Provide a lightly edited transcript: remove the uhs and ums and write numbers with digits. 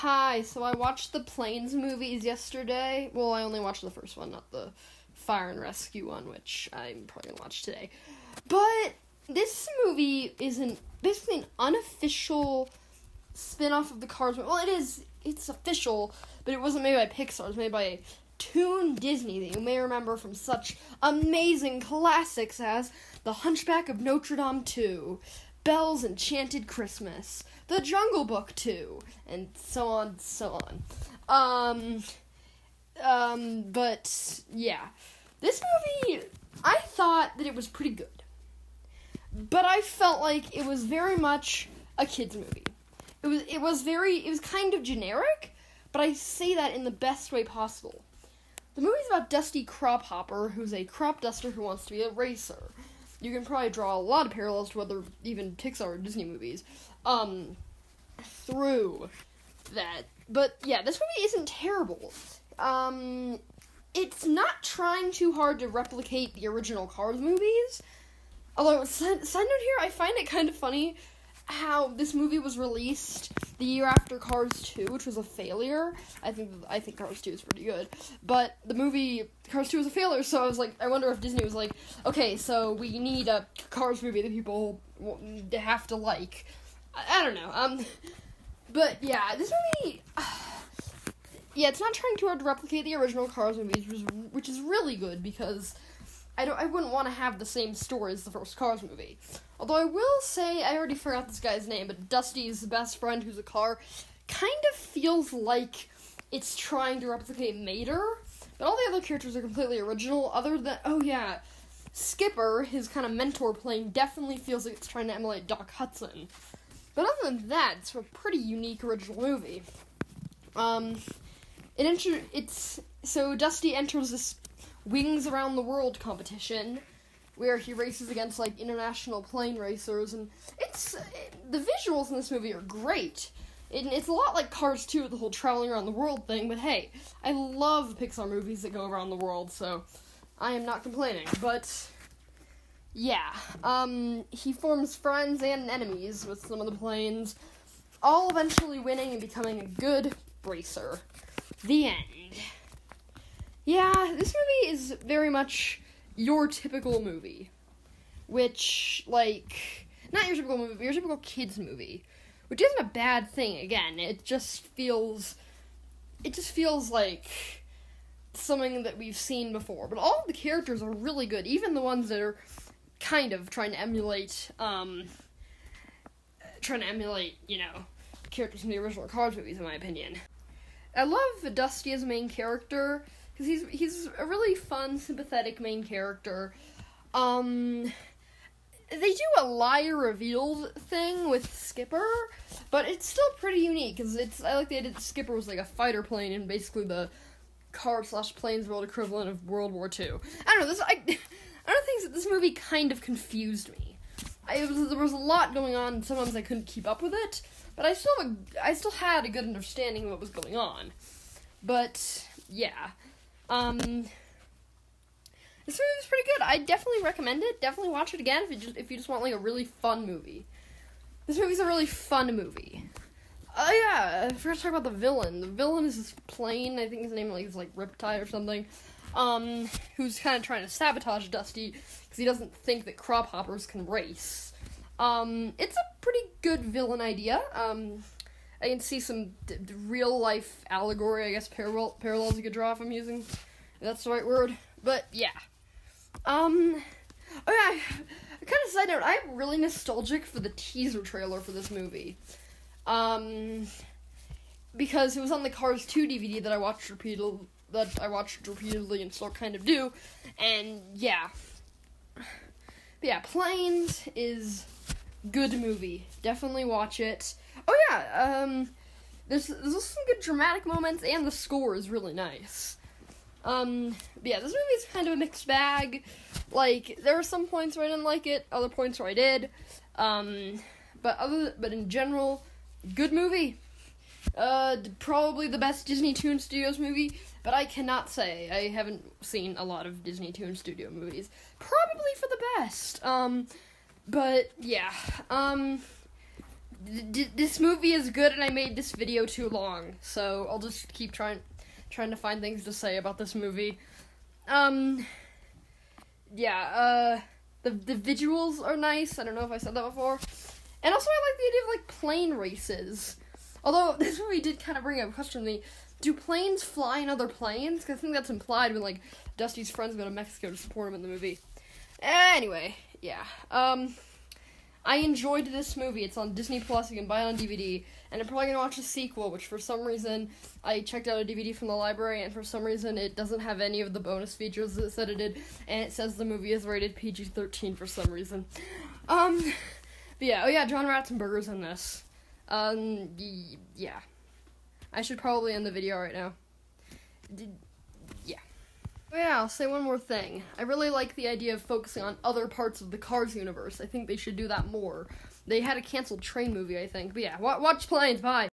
Hi, so I watched the Planes movies yesterday. Well, I only watched the first one, not the Fire and Rescue one, which I'm probably gonna watch today. But this movie isn't basically an unofficial spin-off of the Cars movie. Well, it's official, but it wasn't made by Pixar. It was made by Toon Disney that you may remember from such amazing classics as The Hunchback of Notre Dame 2, Belle's Enchanted Christmas, The Jungle Book 2, and so on, so on. But, yeah. This movie, I thought that it was pretty good. But I felt like it was very much a kid's movie. It was kind of generic, but I say that in the best way possible. The movie's about Dusty Crophopper, who's a crop duster who wants to be a racer. You can probably draw a lot of parallels to other, even Pixar or Disney movies, through that. But, yeah, this movie isn't terrible. It's not trying too hard to replicate the original Cars movies. Although, side note here, I find it kind of funny how this movie was released the year after Cars 2, which was a failure. I think Cars 2 is pretty good. But the movie Cars 2 was a failure, so I was like, I wonder if Disney was like, okay, so we need a Cars movie that people have to like. I don't know. But yeah, this movie, yeah, it's not trying too hard to replicate the original Cars movies, which is really good because I wouldn't want to have the same story as the first Cars movie. Although I will say, I already forgot this guy's name, but Dusty's best friend, who's a car, kind of feels like it's trying to replicate Mater. But all the other characters are completely original, other than, oh yeah, Skipper, his kind of mentor plane, definitely feels like it's trying to emulate Doc Hudson. But other than that, it's a pretty unique original movie. So Dusty enters this Wings Around the World competition, where he races against, like, international plane racers, and the visuals in this movie are great. It's a lot like Cars 2 with the whole traveling around the world thing, but hey, I love Pixar movies that go around the world, so I am not complaining, but yeah, he forms friends and enemies with some of the planes, all eventually winning and becoming a good racer. The end. Yeah, this movie is very much your typical movie, which, like, not your typical movie, but your typical kids movie, which isn't a bad thing. Again, it just feels like something that we've seen before, but all of the characters are really good, even the ones that are kind of trying to emulate, you know, characters from the original Cars movies, in my opinion. I love Dusty as a main character, because he's a really fun, sympathetic main character. They do a lie revealed thing with Skipper, but it's still pretty unique, because I like the idea that Skipper was like a fighter plane in basically the car/planes world equivalent of World War II. I don't know, I don't think that this movie kind of confused me. There was a lot going on, and sometimes I couldn't keep up with it, but I still had a good understanding of what was going on. But, yeah. This movie was pretty good. I definitely recommend it. Definitely watch it again if you just want, like, a really fun movie. This movie's a really fun movie. Oh, yeah, I forgot to talk about the villain. The villain is this plane, I think his name is Riptide or something, who's kind of trying to sabotage Dusty, because he doesn't think that Crophoppers can race. It's a pretty good villain idea. I can see some real-life allegory, I guess, parallels you could draw if I'm using, if that's the right word. But, yeah. Oh, yeah, kind of side note, I'm really nostalgic for the teaser trailer for this movie. Because it was on the Cars 2 DVD that I watched repeatedly and still kind of do, and, yeah. But, yeah, Planes is good movie. Definitely watch it. Oh yeah, there's also some good dramatic moments, and the score is really nice. But yeah, this movie is kind of a mixed bag. Like, there are some points where I didn't like it, other points where I did. But in general, good movie. Probably the best Disney Toon Studios movie, but I cannot say. I haven't seen a lot of Disney Toon Studio movies. Probably for the best. But yeah, this movie is good, and I made this video too long, so I'll just keep trying to find things to say about this movie. Yeah, the visuals are nice. I don't know if I said that before. And also I like the idea of, like, plane races. Although, this movie did kind of bring up a question to me. Do planes fly in other planes? Because I think that's implied when, like, Dusty's friends go to Mexico to support him in the movie. Anyway, yeah. I enjoyed this movie. It's on Disney Plus. You can buy it on DVD. And I'm probably going to watch the sequel, which for some reason, I checked out a DVD from the library, and for some reason, it doesn't have any of the bonus features that it said it did, and it says the movie is rated PG-13 for some reason. But yeah, oh yeah, John Ratzenberger's in this. Yeah. I should probably end the video right now. Yeah. Oh yeah, I'll say one more thing. I really like the idea of focusing on other parts of the Cars universe. I think they should do that more. They had a canceled Train movie, I think. But yeah, watch Planes, bye!